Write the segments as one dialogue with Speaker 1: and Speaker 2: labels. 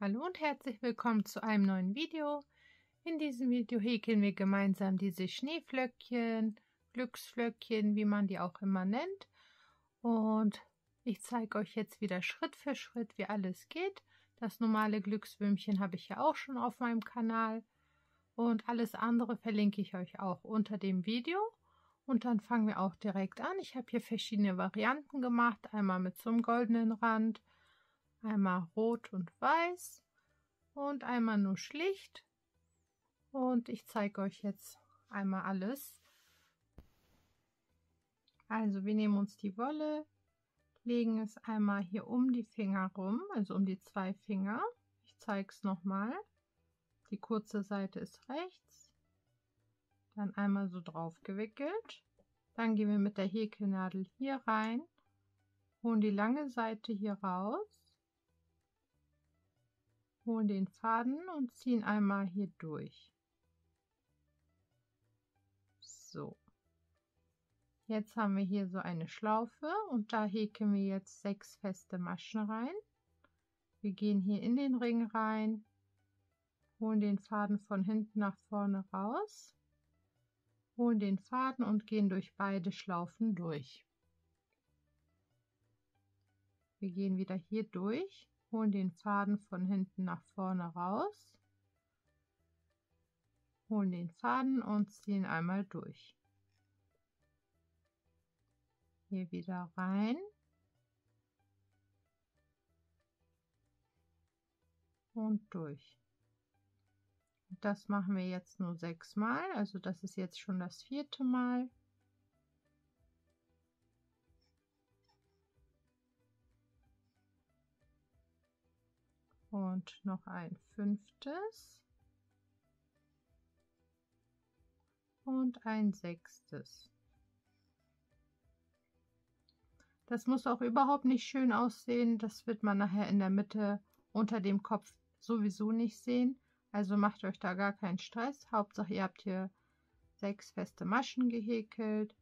Speaker 1: Hallo und herzlich willkommen zu einem neuen Video. In diesem Video häkeln wir gemeinsam diese Schneeflöckchen, Glücksflöckchen, wie man die auch immer nennt. Und ich zeige euch jetzt wieder Schritt für Schritt, wie alles geht. Das normale Glückswürmchen habe ich ja auch schon auf meinem Kanal. Und alles andere verlinke ich euch auch unter dem Video. Und dann fangen wir auch direkt an. Ich habe hier verschiedene Varianten gemacht. Einmal mit so einem goldenen Rand. Einmal rot und weiß und einmal nur schlicht. Und ich zeige euch jetzt einmal alles. Also wir nehmen uns die Wolle, legen es einmal hier um die Finger rum, also um die 2 Finger. Ich zeige es nochmal. Die kurze Seite ist rechts. Dann einmal so drauf gewickelt. Dann gehen wir mit der Häkelnadel hier rein, holen die lange Seite hier raus. Holen den Faden und ziehen einmal hier durch. So. Jetzt haben wir hier so eine Schlaufe und da häkeln wir jetzt 6 feste Maschen rein. Wir gehen hier in den Ring rein, holen den Faden von hinten nach vorne raus, holen den Faden und gehen durch beide Schlaufen durch. Wir gehen wieder hier durch, holen den Faden von hinten nach vorne raus, holen den Faden und ziehen einmal durch. Hier wieder rein und durch. Das machen wir jetzt nur 6 Mal, also das ist jetzt schon das 4. Mal. Und noch ein 5. und ein 6. Das muss auch überhaupt nicht schön aussehen, das wird man nachher in der Mitte unter dem Kopf sowieso nicht sehen. Also macht euch da gar keinen Stress. Hauptsache ihr habt hier 6 feste Maschen gehäkelt.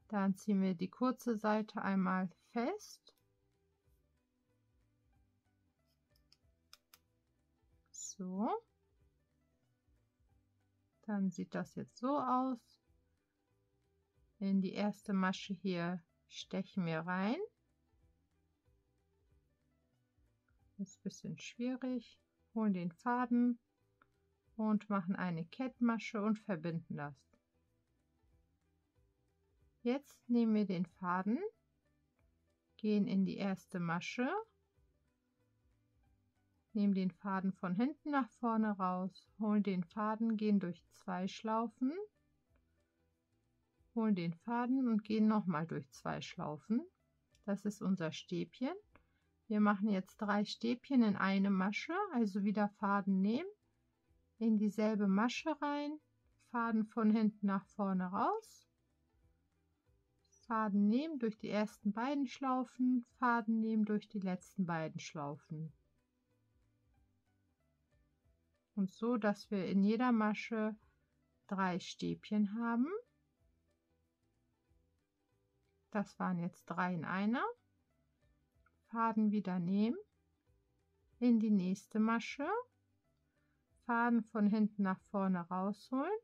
Speaker 1: Dann ziehen wir die kurze Seite einmal fest. So. Dann sieht das jetzt so aus. In die erste Masche hier stechen wir rein. Ist ein bisschen schwierig. Holen den Faden und machen eine Kettmasche und verbinden das. Jetzt nehmen wir den Faden, gehen in die erste Masche, nehmen den Faden von hinten nach vorne raus, holen den Faden, gehen durch 2 Schlaufen, holen den Faden und gehen nochmal durch 2 Schlaufen. Das ist unser Stäbchen. Wir machen jetzt 3 Stäbchen in eine Masche, also wieder Faden nehmen, in dieselbe Masche rein, Faden von hinten nach vorne raus, Faden nehmen durch die ersten beiden Schlaufen, Faden nehmen durch die letzten beiden Schlaufen. Und so, dass wir in jeder Masche 3 Stäbchen haben. Das waren jetzt 3 in einer. Faden wieder nehmen, in die nächste Masche, Faden von hinten nach vorne rausholen,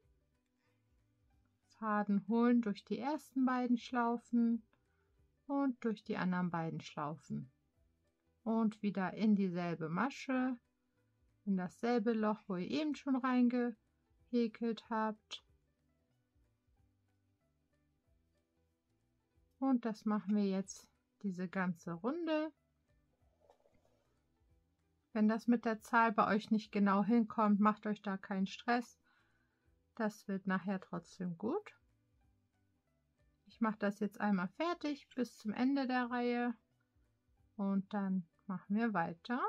Speaker 1: Faden holen durch die ersten beiden Schlaufen und durch die anderen beiden Schlaufen. Und wieder in dieselbe Masche, in dasselbe Loch, wo ihr eben schon reingehäkelt habt. Und das machen wir jetzt diese ganze Runde. Wenn das mit der Zahl bei euch nicht genau hinkommt, macht euch da keinen Stress. Das wird nachher trotzdem gut. Ich mache das jetzt einmal fertig bis zum Ende der Reihe und dann machen wir weiter.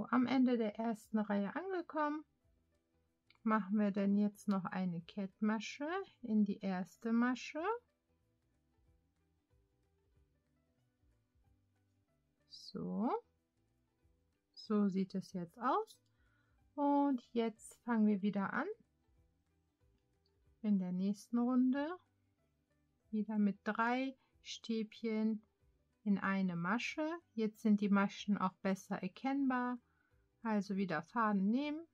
Speaker 1: So, am Ende der ersten Reihe angekommen, machen wir dann jetzt noch eine Kettmasche in die erste Masche. So, so sieht es jetzt aus. Und jetzt fangen wir wieder an. In der nächsten Runde wieder mit 3 Stäbchen in eine Masche. Jetzt sind die Maschen auch besser erkennbar. Also wieder Faden nehmen,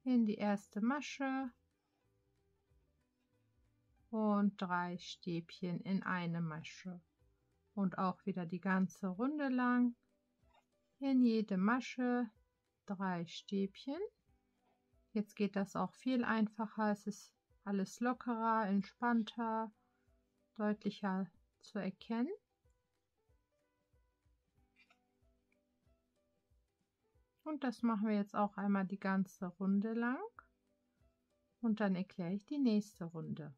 Speaker 1: in die erste Masche und 3 Stäbchen in eine Masche. Und auch wieder die ganze Runde lang in jede Masche 3 Stäbchen. Jetzt geht das auch viel einfacher. Es ist alles lockerer, entspannter, deutlicher zu erkennen. Und das machen wir jetzt auch einmal die ganze Runde lang. Und dann erkläre ich die nächste Runde.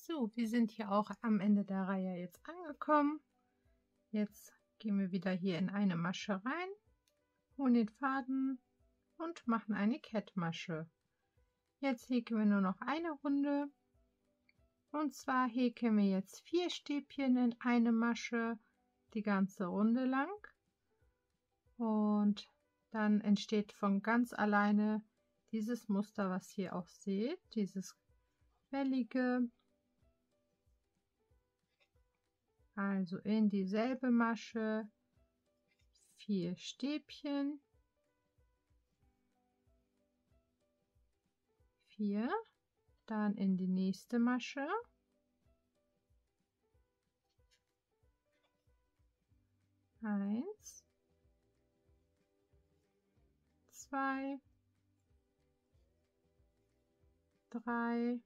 Speaker 1: So, wir sind hier auch am Ende der Reihe jetzt angekommen. Jetzt gehen wir wieder hier in eine Masche rein, holen den Faden und machen eine Kettmasche. Jetzt häkeln wir nur noch eine Runde. Und zwar häkeln wir jetzt 4 Stäbchen in eine Masche die ganze Runde lang. Und dann entsteht von ganz alleine dieses Muster, was ihr auch seht, dieses wellige. Also in dieselbe Masche 4 Stäbchen, 4, dann in die nächste Masche, 1, 2, 3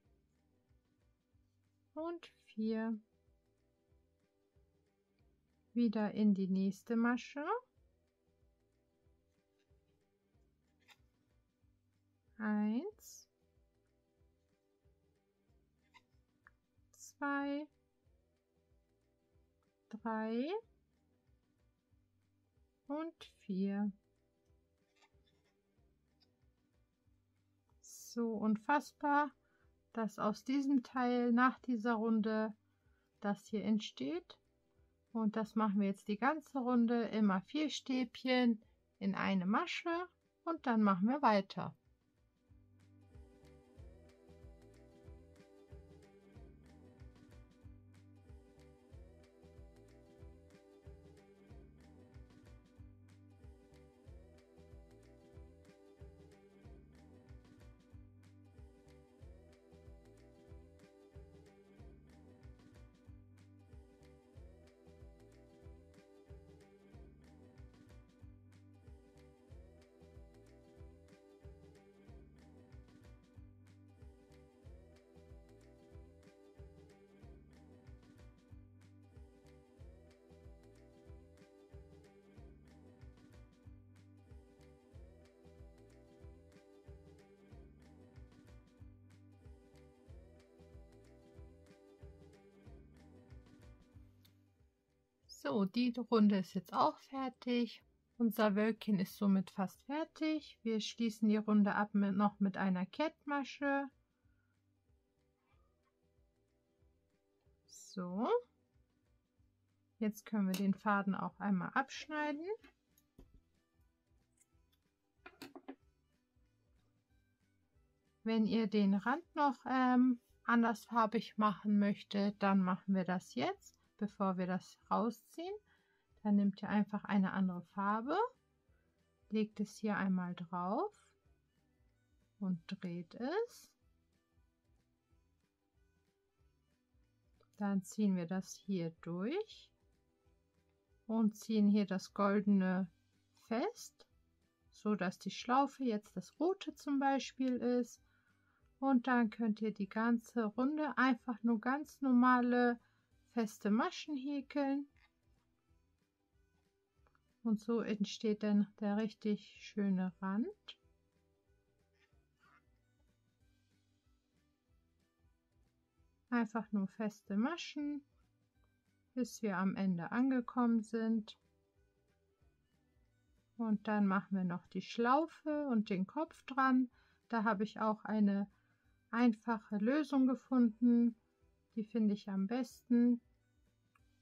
Speaker 1: und 4. Wieder in die nächste Masche, 1, 2, 3 und 4. So unfassbar, dass aus diesem Teil nach dieser Runde das hier entsteht. Und das machen wir jetzt die ganze Runde, immer 4 Stäbchen in eine Masche und dann machen wir weiter. So, die Runde ist jetzt auch fertig. Unser Wölkchen ist somit fast fertig. Wir schließen die Runde ab noch mit einer Kettmasche. So. Jetzt können wir den Faden auch einmal abschneiden. Wenn ihr den Rand noch andersfarbig machen möchtet, dann machen wir das jetzt, bevor wir das rausziehen. Dann nehmt ihr einfach eine andere Farbe, legt es hier einmal drauf und dreht es. Dann ziehen wir das hier durch und ziehen hier das Goldene fest, so dass die Schlaufe jetzt das Rote zum Beispiel ist. Und dann könnt ihr die ganze Runde einfach nur ganz normale feste Maschen häkeln. Und so entsteht dann der richtig schöne Rand. Einfach nur feste Maschen, bis wir am Ende angekommen sind. Und dann machen wir noch die Schlaufe und den Kopf dran. Da habe ich auch eine einfache Lösung gefunden. Die finde ich am besten.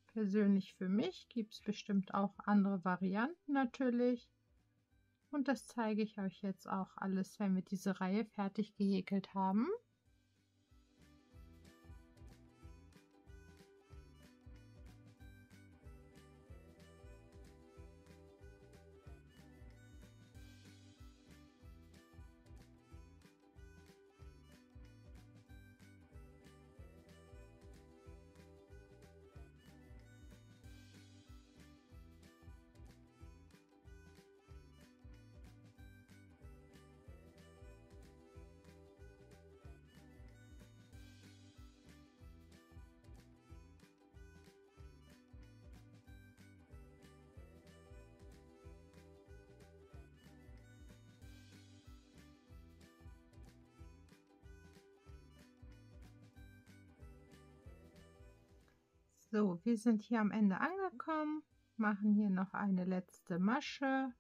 Speaker 1: Persönlich für mich gibt es bestimmt auch andere Varianten natürlich. Und das zeige ich euch jetzt auch alles, wenn wir diese Reihe fertig gehäkelt haben. So, wir sind hier am Ende angekommen, machen hier noch eine letzte Masche.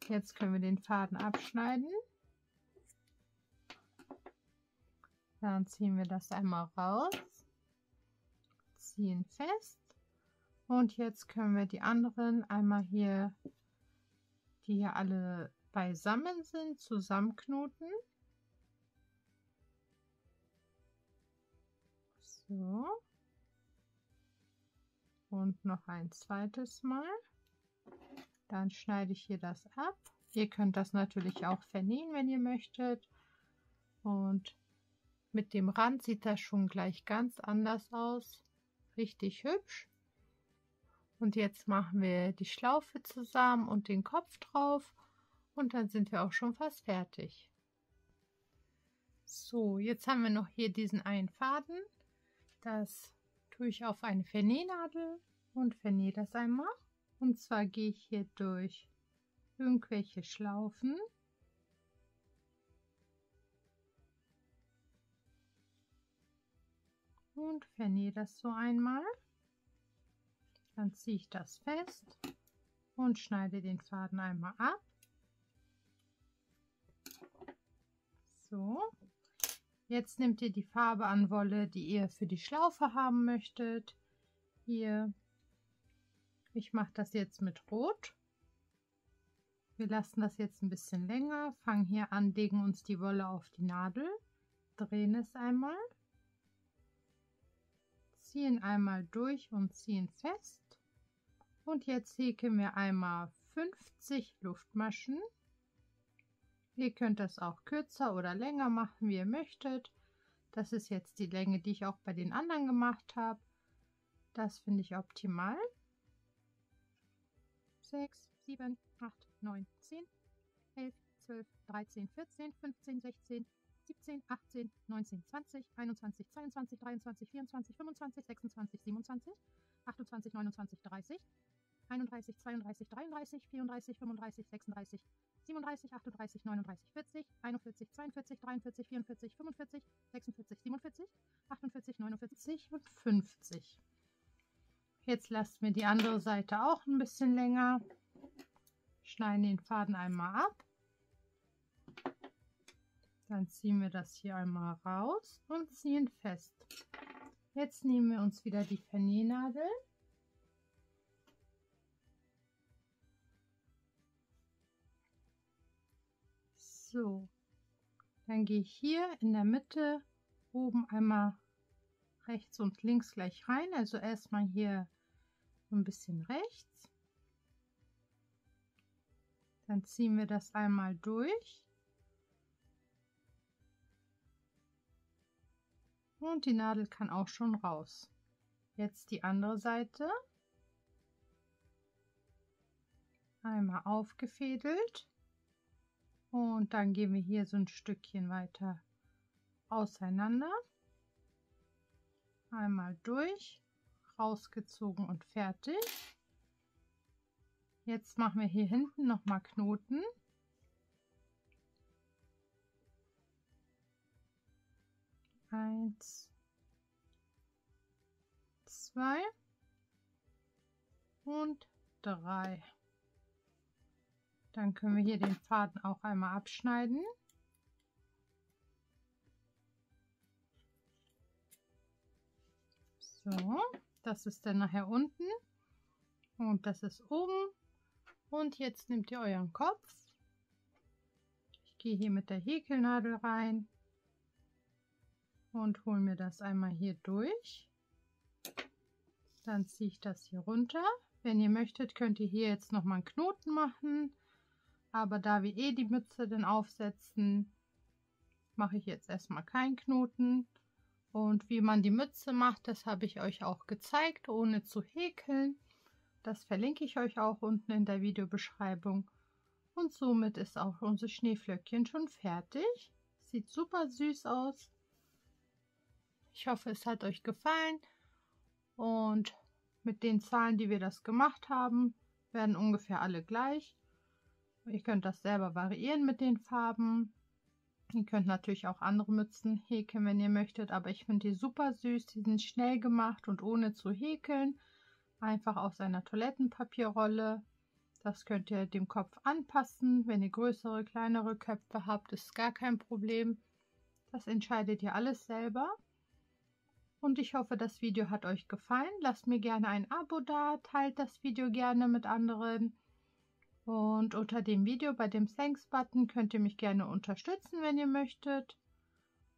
Speaker 1: Jetzt können wir den Faden abschneiden. Dann ziehen wir das einmal raus, ziehen fest und jetzt können wir die anderen einmal hier, die hier alle beisammen sind, zusammenknoten. So. Und noch ein zweites Mal. Dann schneide ich hier das ab. Ihr könnt das natürlich auch vernähen, wenn ihr möchtet. Und mit dem Rand sieht das schon gleich ganz anders aus. Richtig hübsch. Und jetzt machen wir die Schlaufe zusammen und den Kopf drauf. Und dann sind wir auch schon fast fertig. So, jetzt haben wir noch hier diesen einen Faden. Das tue ich auf eine Vernähnadel und vernähe das einmal. Und zwar gehe ich hier durch irgendwelche Schlaufen. Und vernähe das so einmal. Dann ziehe ich das fest und schneide den Faden einmal ab. So. Jetzt nehmt ihr die Farbe an Wolle, die ihr für die Schlaufe haben möchtet. Hier, ich mache das jetzt mit Rot. Wir lassen das jetzt ein bisschen länger, fangen hier an, legen uns die Wolle auf die Nadel, drehen es einmal, ziehen einmal durch und ziehen fest. Und jetzt häkeln wir einmal 50 Luftmaschen. Ihr könnt das auch kürzer oder länger machen, wie ihr möchtet. Das ist jetzt die Länge, die ich auch bei den anderen gemacht habe. Das finde ich optimal. 6, 7, 8, 9, 10, 11, 12, 13, 14, 15, 16, 17, 18, 19, 20, 21, 22, 23, 24, 25, 26, 27, 28, 29, 30, 31, 32, 33, 34, 35, 36, 37, 38, 39, 40, 41, 42, 43, 44, 45, 46, 47, 48, 49 und 50. Jetzt lasst mir die andere Seite auch ein bisschen länger. Schneiden den Faden einmal ab. Dann ziehen wir das hier einmal raus und ziehen fest. Jetzt nehmen wir uns wieder die Vernähnadel. So, dann gehe ich hier in der Mitte oben einmal rechts und links gleich rein. Also erstmal hier so ein bisschen rechts. Dann ziehen wir das einmal durch. Und die Nadel kann auch schon raus. Jetzt die andere Seite. Einmal aufgefädelt. Und dann gehen wir hier so ein Stückchen weiter auseinander. Einmal durch, rausgezogen und fertig. Jetzt machen wir hier hinten nochmal Knoten. Eins, zwei und drei. Dann können wir hier den Faden auch einmal abschneiden. So, das ist dann nachher unten und das ist oben. Und jetzt nehmt ihr euren Kopf. Ich gehe hier mit der Häkelnadel rein und hole mir das einmal hier durch. Dann ziehe ich das hier runter. Wenn ihr möchtet, könnt ihr hier jetzt nochmal einen Knoten machen. Aber da wir die Mütze dann aufsetzen, mache ich jetzt erstmal keinen Knoten. Und wie man die Mütze macht, das habe ich euch auch gezeigt, ohne zu häkeln. Das verlinke ich euch auch unten in der Videobeschreibung. Und somit ist auch unser Schneeflöckchen schon fertig. Sieht super süß aus. Ich hoffe, es hat euch gefallen. Und mit den Zahlen, die wir das gemacht haben, werden ungefähr alle gleich. Ihr könnt das selber variieren mit den Farben. Ihr könnt natürlich auch andere Mützen häkeln, wenn ihr möchtet, aber ich finde die super süß. Die sind schnell gemacht und ohne zu häkeln. Einfach aus einer Toilettenpapierrolle. Das könnt ihr dem Kopf anpassen. Wenn ihr größere, kleinere Köpfe habt, ist gar kein Problem. Das entscheidet ihr alles selber. Und ich hoffe, das Video hat euch gefallen. Lasst mir gerne ein Abo da, teilt das Video gerne mit anderen. Und unter dem Video bei dem Thanks-Button könnt ihr mich gerne unterstützen, wenn ihr möchtet.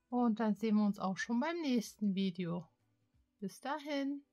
Speaker 1: Und dann sehen wir uns auch schon beim nächsten Video. Bis dahin.